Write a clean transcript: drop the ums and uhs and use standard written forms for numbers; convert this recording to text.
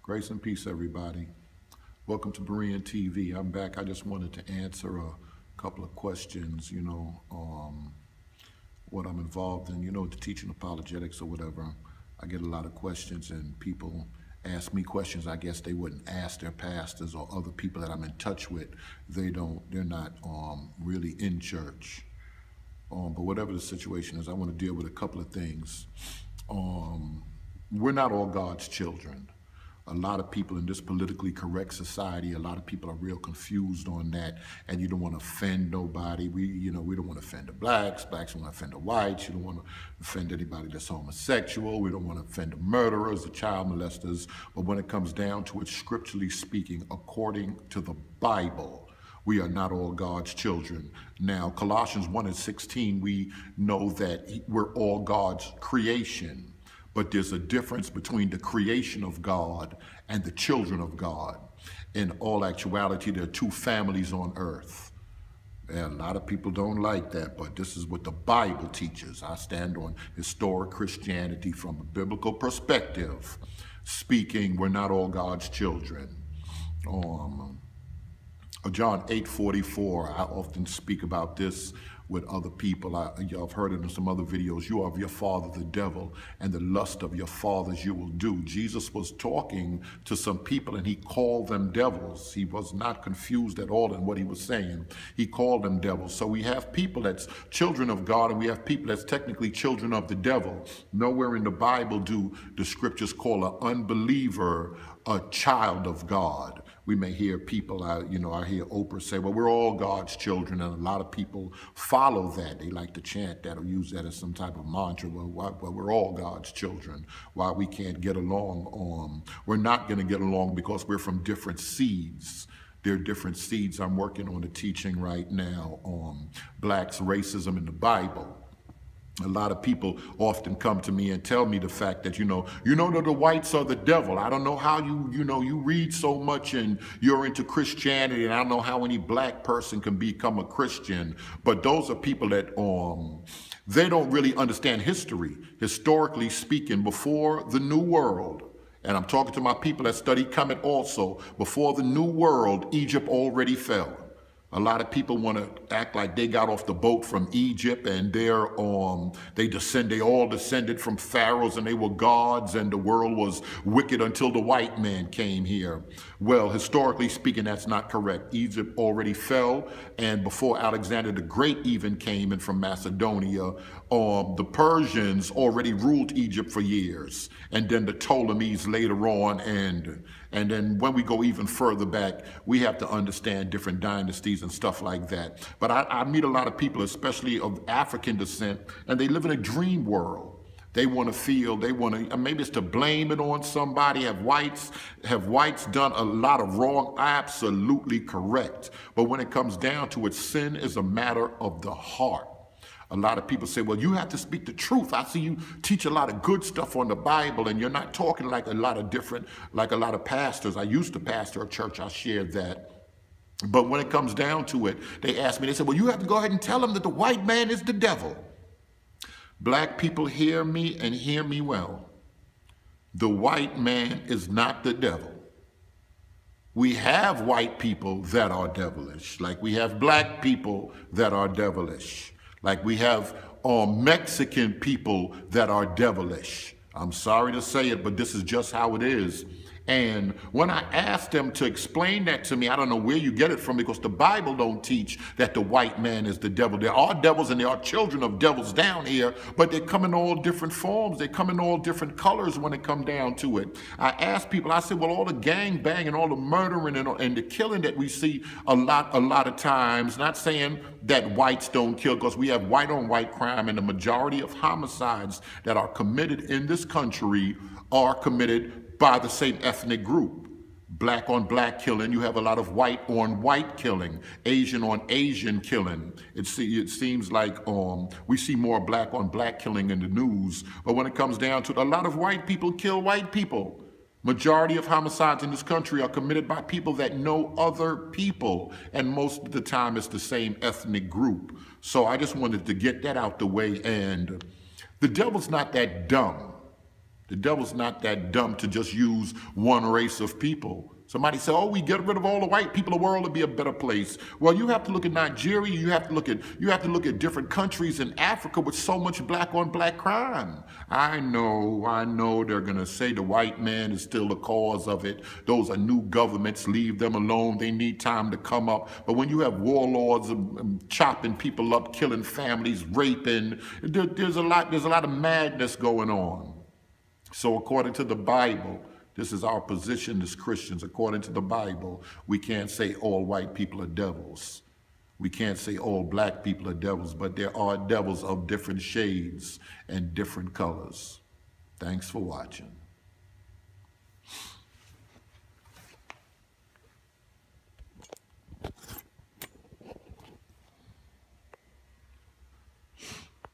Grace and peace, everybody. Welcome to Berean TV. I'm back. I just wanted to answer a couple of questions, what I'm involved in, the teaching apologetics or whatever. I get a lot of questions and people ask me questions I guess they wouldn't ask their pastors or other people that I'm in touch with. They're not really in church. But whatever the situation is, I want to deal with a couple of things. We're not all God's children. A lot of people in this politically correct society, a lot of people are real confused on that, and you don't want to offend nobody. We don't want to offend the blacks don't want to offend the whites. You don't want to offend anybody that's homosexual. We don't want to offend the murderers, the child molesters. But when it comes down to it, scripturally speaking, according to the Bible, we are not all God's children. Now, Colossians 1:16, we know that we're all God's creation. But there's a difference between the creation of God and the children of God. In all actuality, there are two families on earth. And a lot of people don't like that, but this is what the Bible teaches. I stand on historic Christianity from a biblical perspective. Speaking, we're not all God's children. John 8:44, I often speak about this with other people. I've heard it in some other videos. You are of your father, the devil, and the lust of your fathers you will do. Jesus was talking to some people and he called them devils. He was not confused at all in what he was saying. He called them devils. So we have people that's children of God and we have people that's technically children of the devil. Nowhere in the Bible do the scriptures call an unbeliever a child of God. We may hear people, I hear Oprah say, well, we're all God's children, and a lot of people follow that. They like to chant that or use that as some type of mantra. Well, we're all God's children. Why we can't get along? We're not going to get along because we're from different seeds. There are different seeds. I'm working on a teaching right now on blacks' racism in the Bible. A lot of people often come to me and tell me the fact that, that the whites are the devil. I don't know how you read so much and you're into Christianity, and I don't know how any black person can become a Christian. But those are people that they don't really understand history. Historically speaking, before the New World, and I'm talking to my people that study Kemet also, before the New World, Egypt already fell. A lot of people want to act like they got off the boat from Egypt and they all descended from pharaohs and they were gods and the world was wicked until the white man came here. Well, historically speaking, that's not correct. Egypt already fell, and before Alexander the Great even came in from Macedonia, the Persians already ruled Egypt for years, and then the Ptolemies later on, and then when we go even further back, we have to understand different dynasties and stuff like that. But I meet a lot of people, especially of African descent, and they live in a dream world. They want to maybe it's to blame it on somebody. Have whites done a lot of wrong? Absolutely correct. But when it comes down to it, sin is a matter of the heart. A lot of people say, well, you have to speak the truth. I see you teach a lot of good stuff on the Bible and you're not talking like a lot of pastors. I used to pastor a church, I shared that. But when it comes down to it, they ask me, they say, well, you have to go ahead and tell them that the white man is the devil. Black people, hear me and hear me well. The white man is not the devil. We have white people that are devilish, like we have black people that are devilish. Like we have Mexican people that are devilish. I'm sorry to say it, but this is just how it is. And when I asked them to explain that to me, I don't know where you get it from, because the Bible don't teach that the white man is the devil. There are devils and there are children of devils down here, but they come in all different forms. They come in all different colors when it comes down to it. I asked people, I said, well, all the gang bang and all the murdering and the killing that we see a lot of times, not saying that whites don't kill, because we have white on white crime, and the majority of homicides that are committed in this country are committed by the same ethnic group. Black on black killing, you have a lot of white on white killing, Asian on Asian killing. It seems like we see more black on black killing in the news, but when it comes down to it, a lot of white people kill white people. Majority of homicides in this country are committed by people that know other people, and most of the time it's the same ethnic group. So I just wanted to get that out the way, and the devil's not that dumb. The devil's not that dumb to just use one race of people. Somebody say, oh, we get rid of all the white people, the world would be a better place. Well, you have to look at Nigeria, you have to look at different countries in Africa with so much black on black crime. I know they're gonna say the white man is still the cause of it. Those are new governments, leave them alone. They need time to come up. But when you have warlords chopping people up, killing families, raping, there's a lot of madness going on. So according to the Bible, this is our position as Christians. According to the Bible, we can't say all white people are devils. We can't say all black people are devils, but there are devils of different shades and different colors. Thanks for watching.